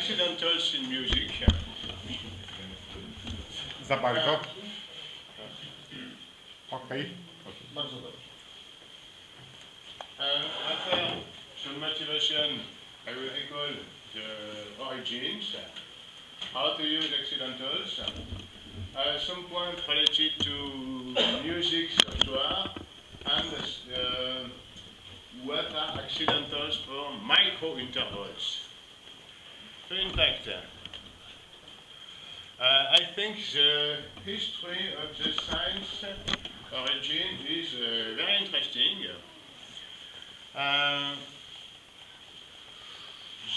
accidentals in music. Za bardzo. Okej. Bardzo dobrze. After some motivation, I will recall the origins, how to use accidentals, some points related to music software, and what are accidentals for micro-intervals. So in fact, I think the history of the science origin is very interesting.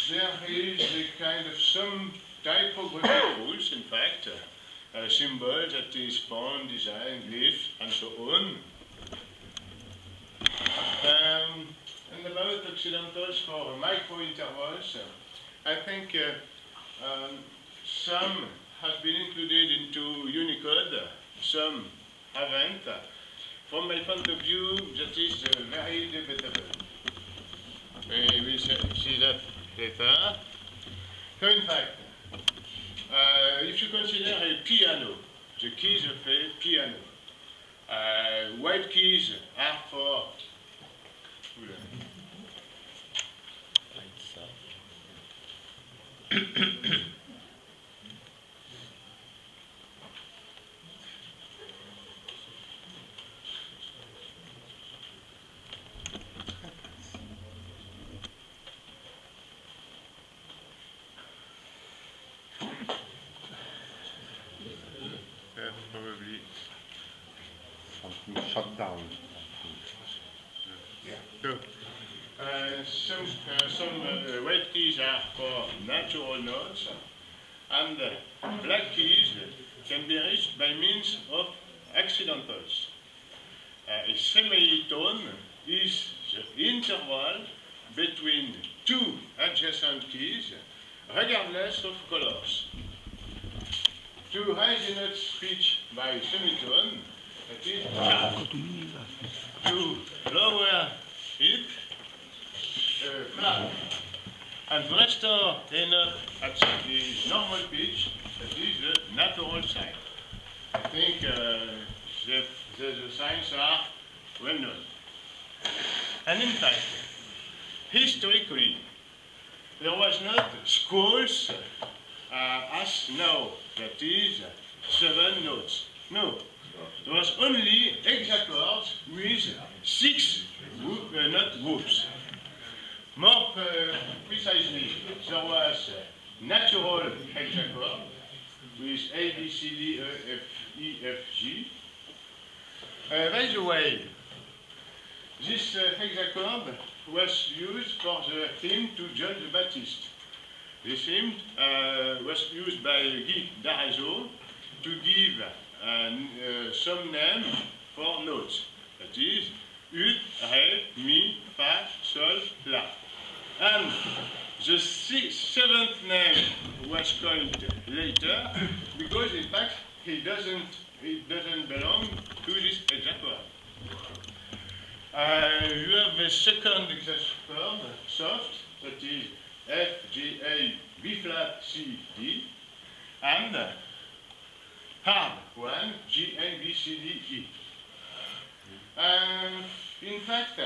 There is a kind of some typographic rules, in fact, symbols that is font, design, glyphs, and so on. And about accidentals for micro-intervals, I think some have been included into Unicode, some haven't. From my point of view, that is very debatable. We will see that later. So in fact, if you consider a piano, the keys of a piano, white keys are for probably Something shut down. so, some white keys are for natural notes, and black keys can be reached by means of accidentals. A semitone is the interval between two adjacent keys, regardless of colors. To raise the note pitch by semitone, that is flat. To lower it, flat. And to restore a note at the normal pitch, that is the natural sign. I think the signs are well known. And in fact, historically, there was not schools as now, that is 7 notes. No, there was only hexachords with 6 note groups. More precisely, there was natural hexachord with A, B, C, D, E, F, E, F, G. By the way, this hexachord was used for the hymn to John the Baptist. This hymn was used by Guy d'Arazo to give some name for notes. That is, ut, ré, mi, fa, sol, la. And the 7th name was coined later because, in fact, it doesn't belong to this hexachord. You have a second hexachord, soft, that is F, G, A, B flat, C, D, and hard one, G, A, B, C, D, E. In fact,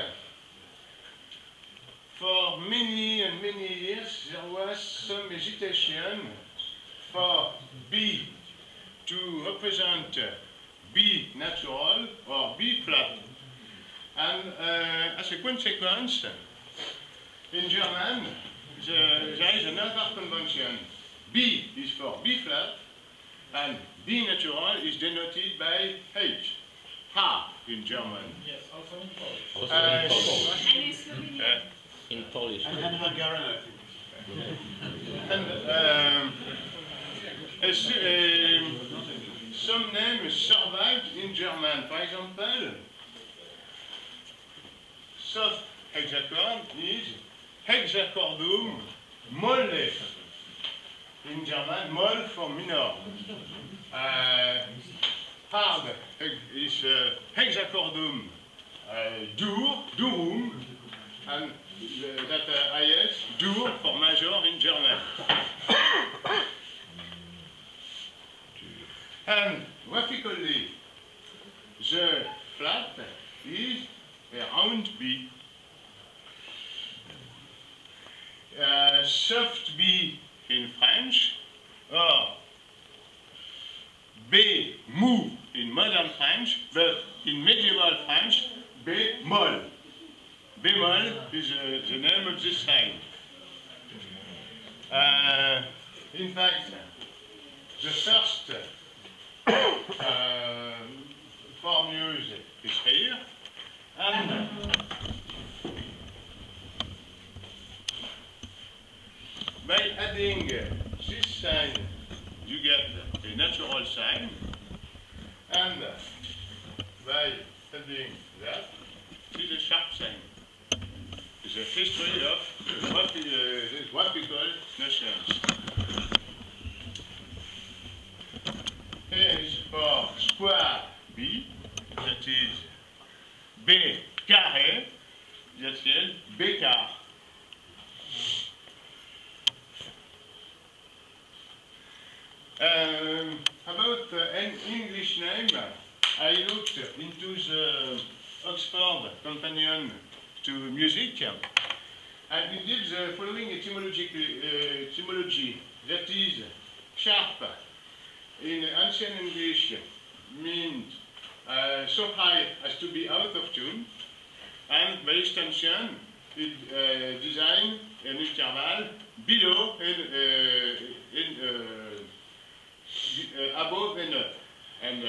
for many and many years, there was some hesitation for B to represent B natural or B flat. And as a consequence, in German, there is another convention. B is for B flat, and B natural is denoted by H. Ha in German. Yes, also in Polish. And in Slovenian. In Polish. And Hungarian, I think. And some names survived in German. For example, soft hexachord is hexachordum molle. In German, moll for minor. Hard is hexachordum dur, durum, and that IS, dur for major in German. soft B in French, or B mou in modern French, but in medieval French, bemol. Bemol is the name of this sign. In fact, the first form used is here, and by adding this sign, you get a natural sign, and by adding that, this is a sharp sign. It's a history of what we call notions. Here is for square B, that is B carré, that is B car. About an English name, I looked into the Oxford Companion to Music, and it gives the following etymology, that is sharp in ancient English means so high as to be out of tune, and by extension it designs an interval below above and up, and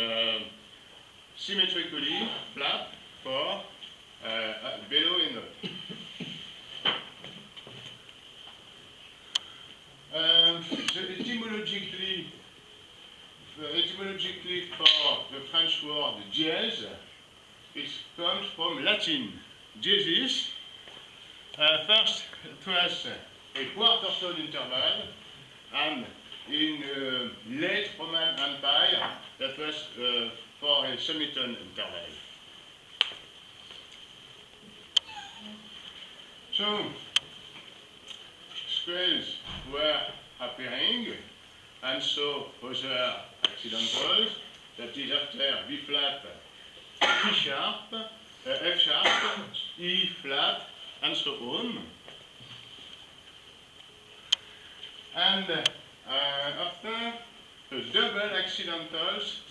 symmetrically flat for below and up. Etymologically for the French word dièse, it comes from Latin diesis. First, it was a quarter tone interval, and in late Roman Empire, that was for a semitone interval. So, scales were appearing, and so other accidentals, that is after B flat, E sharp, F sharp, E flat, and so on. And after, the double accidentals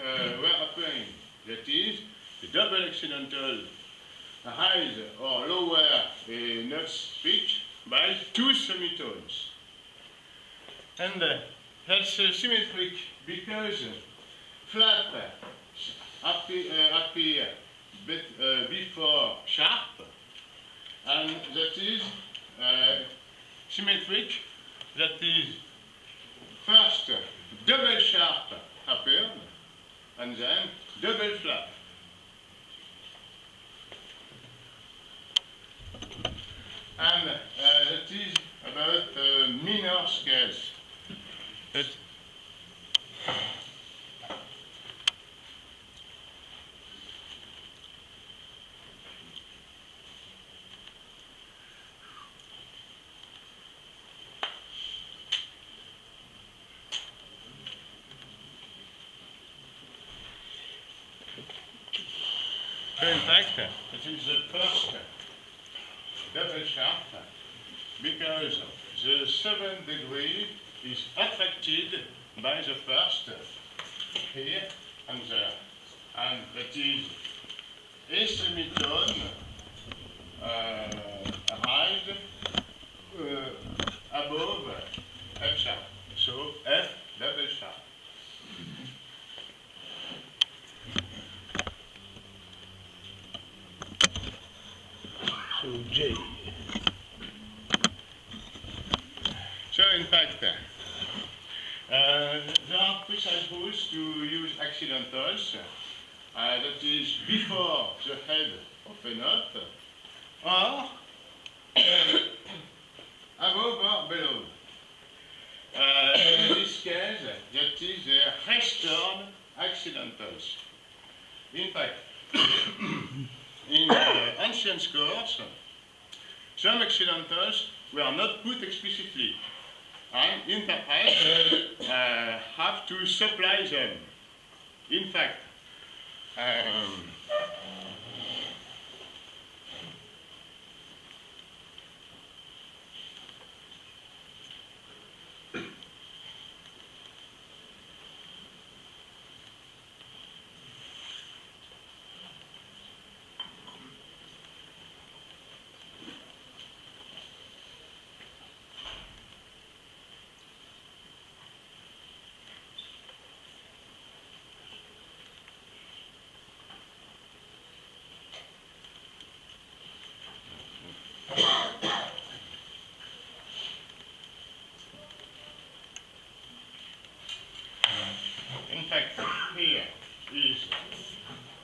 were appearing. That is, the double accidental rise or lower a note's pitch by two semitones. And that's symmetric because flat appear before sharp, and that is symmetric, that is first double sharp appeared, and then double flat. And that is about minor scales. So in fact, it is the first double sharp because the 7th degree is affected by the first here and there, and that is a semitone arrived above F sharp, so F double sharp. So J. So in fact, there are precise rules to use accidentals, that is before the head of a note, or above or below. In this case, that is restored accidentals. In fact, in ancient scores, some accidentals were not put explicitly, and interpreters have to supply them. In fact,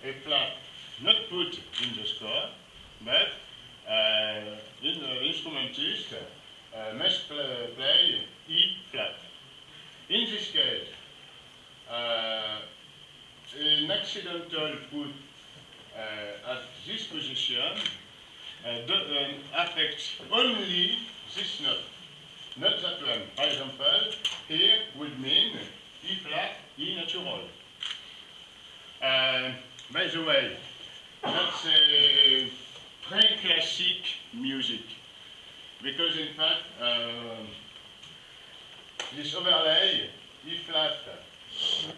a flat not put in the score, but in the instrumentist must play E flat. In this case, an accidental put at this position affects only this note, not that one. For example, here would mean E flat, E natural. By the way, that's a pre-classic music, because in fact, this overlay, E flat,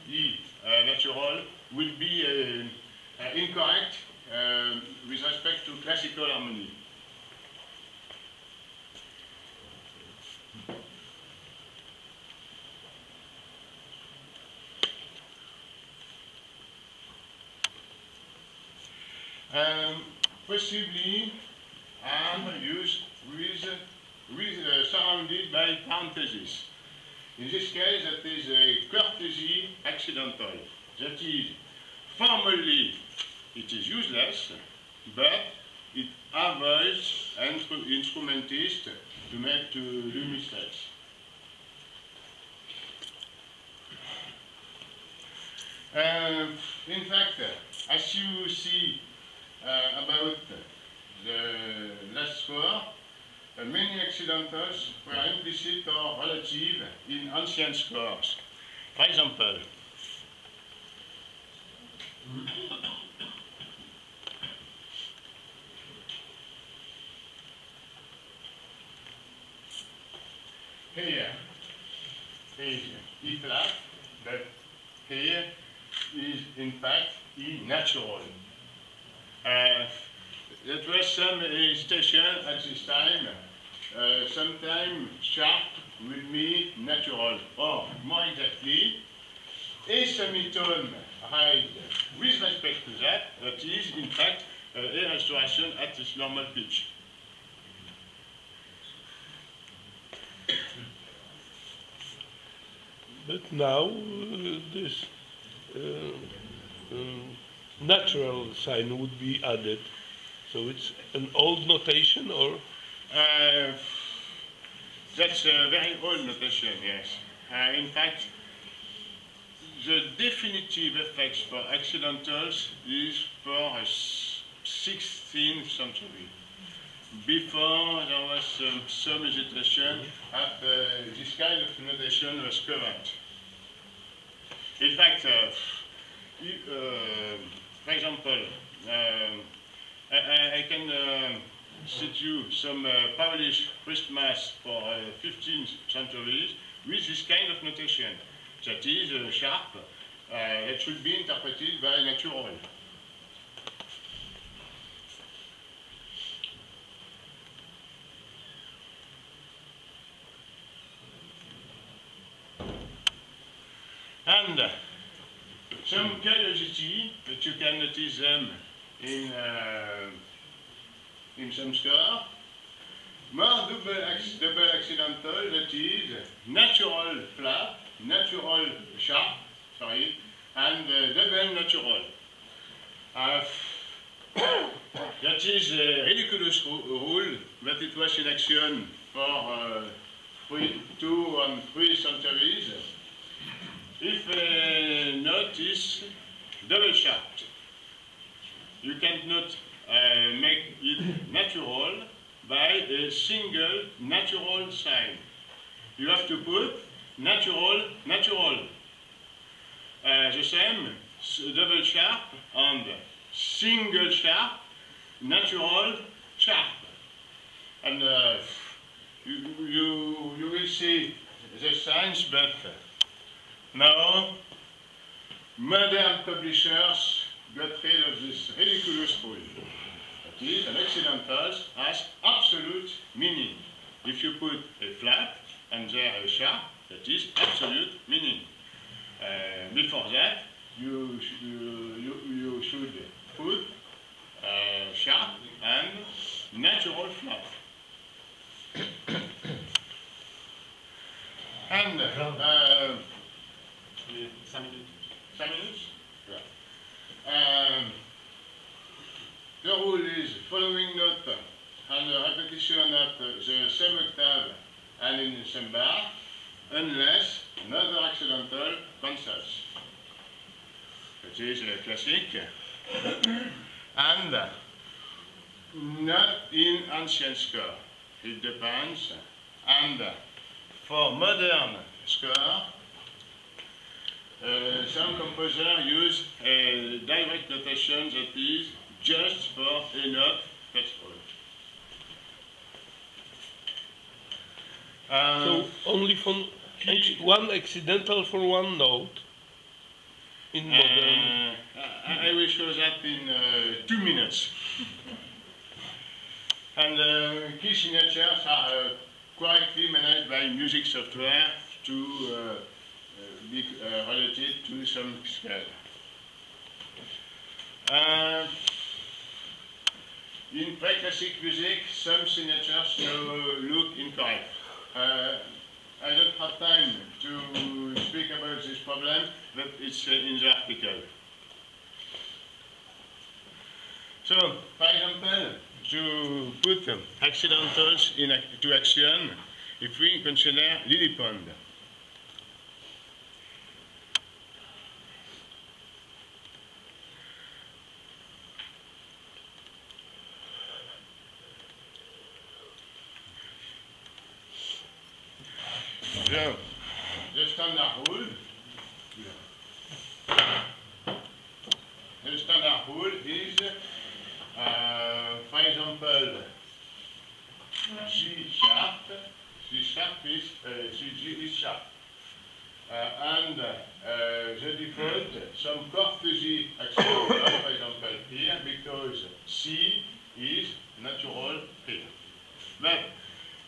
E natural, will be incorrect with respect to classical harmony. Possibly are used with surrounded by parentheses. In this case, that is a courtesy accidental. That is, formally, it is useless, but it avoids instrumentists to do mistakes. In fact, as you see about the last four, many accidentals were implicit or relative in ancient scores. For example, here is E flat, but here is in fact E natural. There was some station at this time, sometimes sharp will be natural, or more exactly, a semitone raised with respect to that, that is in fact a restoration at its normal pitch. But now this natural sign would be added. So it's an old notation, or? That's a very old notation, yes. In fact, the definitive effects for accidentals is for 16th century. Before there was some hesitation at this kind of notation was current. In fact, for example, I can cite you some Polish Christmas for 15th centuries with this kind of notation. That is sharp, it should be interpreted by natural. And some curiosity that you can notice them in some score. More double accidental, that is natural flat, natural sharp, sorry, and double natural. That is a ridiculous rule, but it was in action for 2 and 3 centuries. If a note is double sharp, you cannot make it natural by a single natural sign. You have to put natural, natural. The same, double sharp and single sharp, natural, sharp. And you will see the signs, but now modern publishers got rid of this ridiculous rule. That is, an accidental has absolute meaning. If you put a flat and there a sharp, that is absolute meaning. Before that, you should put sharp and natural flat. And 5 minutes? 5 minutes? Yeah. The rule is following note and the repetition of the same octave and in the same bar, unless another accidental concerts. It is a classic. And not in ancient score. It depends. And for modern score, some composers use a direct notation that is just for a note, that's all. So only from one accidental for one note in modern. I will show that in 2 minutes. And key signatures are correctly managed by music software to be related to some scale. In pre-classic music, some signatures look incorrect. I don't have time to speak about this problem, but it's in the article. So, for example, to put accidentals into action, if we consider lily pond. So, the standard rule. The standard rule is, for example, G sharp. G sharp is G is sharp, and the default some chord fuzzy accidental, for example here, because C is natural here. But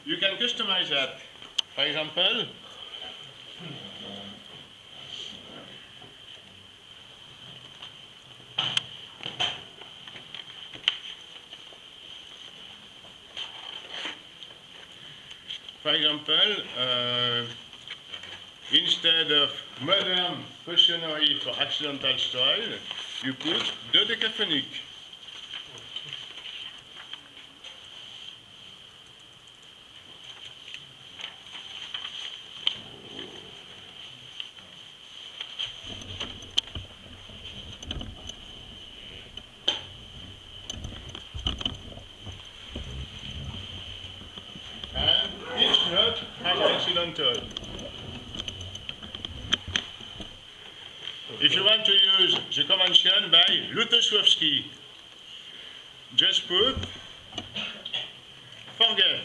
you can customize that. For example, instead of modern cautionary for accidental style, you put dodecaphonic. If you want to use the convention by Lutosławski, just put forget.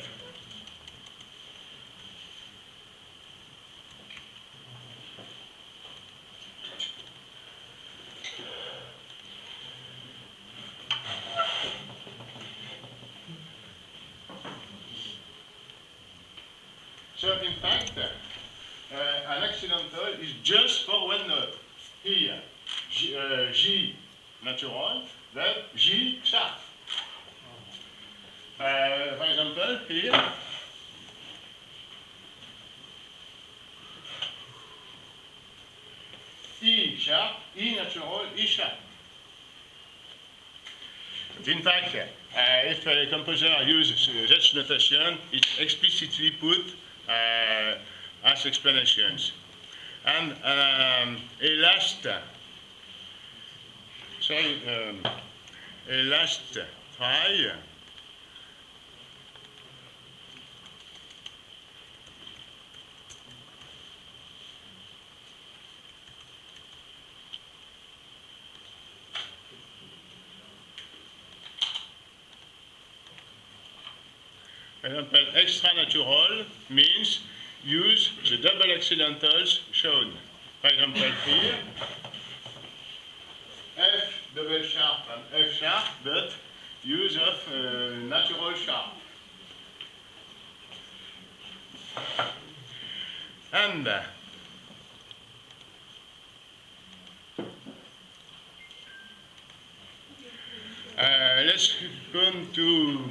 So in fact, an accidental is just for one note. Here, G natural, then G sharp. For example, here, E sharp, E natural, E sharp. But in fact, if a composer uses such notation, it's explicitly put as explanations. And a last try. For example, extra natural means use the double accidentals shown. For example, here, F double sharp and F sharp, but use of natural sharp. And let's come to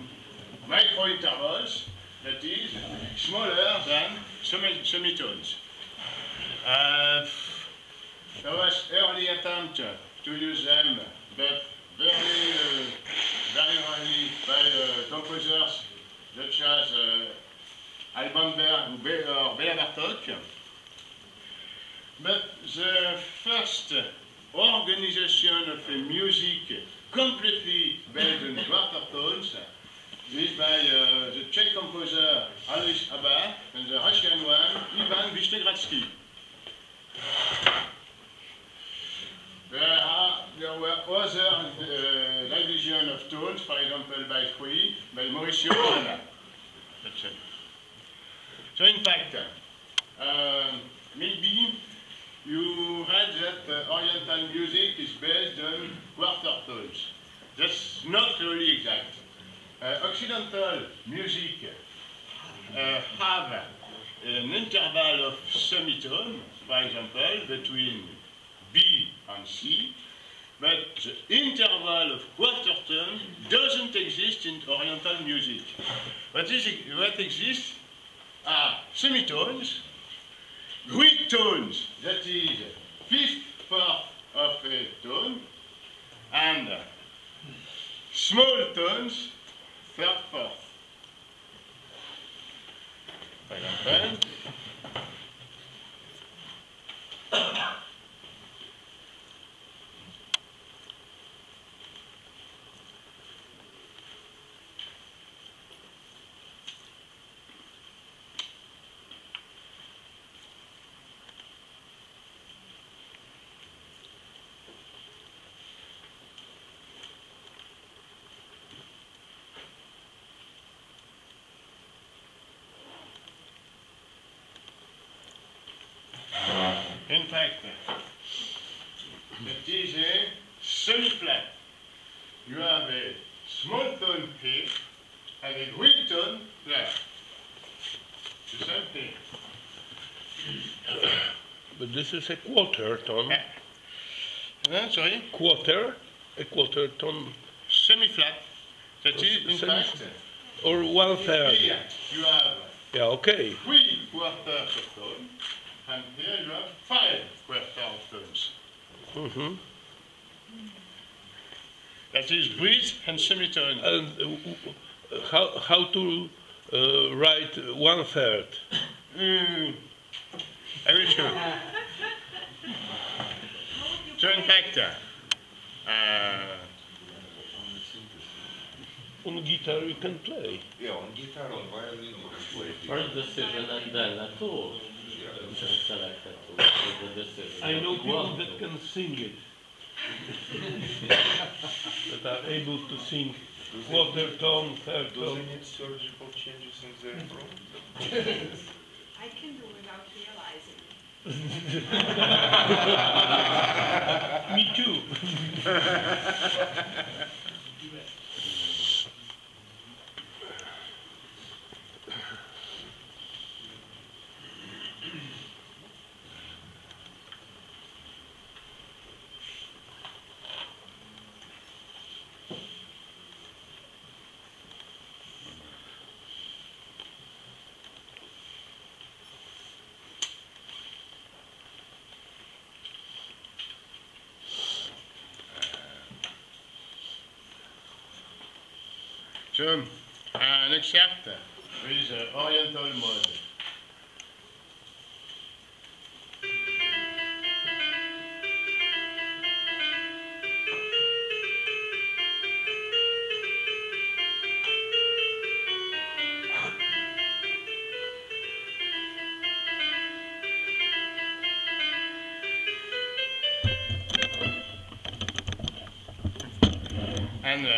microintervals, that is smaller than semitones. There was early attempt to use them, but very rarely by composers such as Alban Berg or Béla Bartók. But the first organization of music completely based on quarter tones is by the Czech composer Alois Abba and the Russian one Ivan Vishnegradsky. There were other division of tones, for example by three, by Mauricio Orellana. So in fact, maybe you read that Oriental music is based on quarter tones. That's not really exact. Occidental music have an interval of semitone, for example, between B and C, but the interval of quarter tone doesn't exist in Oriental music. What exists are semitones, Greek tones, that is fifth part of a tone, and small tones, third part. For example, in fact, that is a semi-flat. You have a small tone here and a Greek tone there. The same thing. But this is a quarter tone. Sorry? A quarter tone. Semi-flat. That is, in fact, or 1/3. here you have Yeah, okay. 3 quarters of tone, and here you have 5 quarters of tones. Mm-hmm. That is breeze and semitone. And how to write 1/3? I will show. So in fact, on guitar you can play. Yeah, on guitar, on violin, you can play. First decision and then a tool. Just select a tool for the decision. I know people that can sing it. That are able to sing quarter tone, third Does tone. it need surgical changes in their throat? I can do without realizing. Me too. So, an excerpt with Oriental mode. And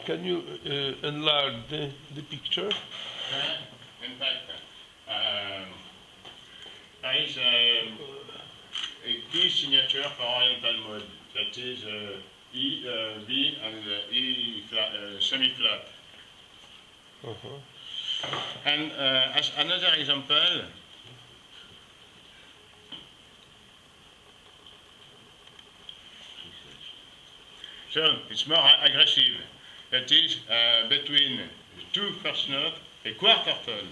Can you enlarge the picture? in fact, there is a key signature for Oriental mode, that is E, B, and E flat, semi-flat. And as another example, so it's more aggressive. That is between two first notes, a quarter tone.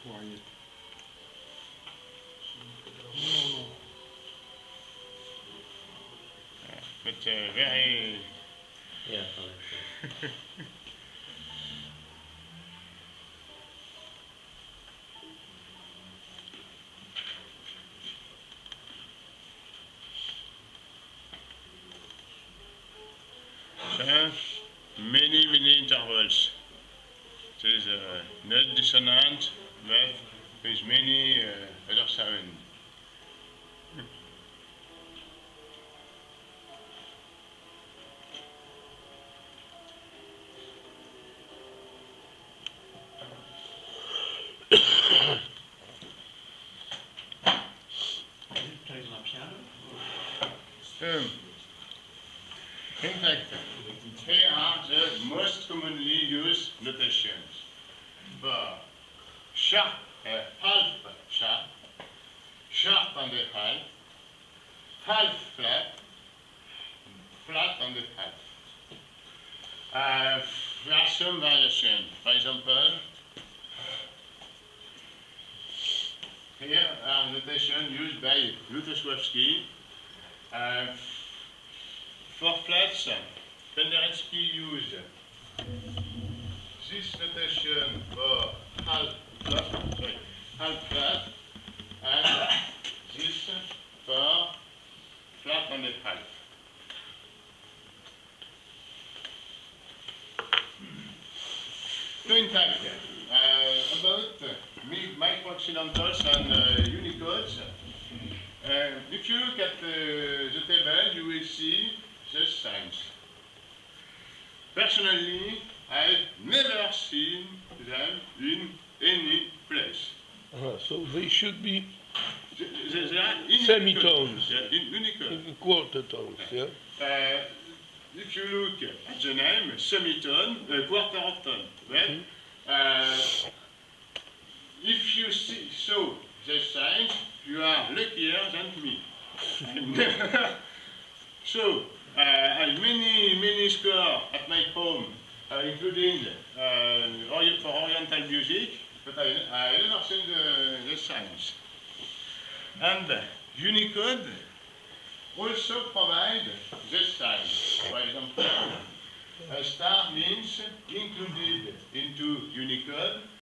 Quiet. But very Yeah, correct. many intervals. There's a not dissonant, but there's many other sounds. In fact, here are the most commonly used notations. For sharp, half sharp, sharp on the half flat, flat on the half. There are some variations. For example, here are notation used by Lutosławski. For flats, Penderecki used this notation for half flat, and this for flat on the half. So in fact, about micro-accidentals and Unicodes, if you look at the table, you will see the signs. Personally, I've never seen them in any place. So they should be They are in semitones, Unicode. In Unicode. quarter tones, yeah? If you look at the name, semitone, quarter of tone, well, if you saw the signs, you are luckier than me. So, I have many scores at my home, including for Oriental music, but I never seen the signs. And Unicode also provide the signs. For example, a star means included into Unicode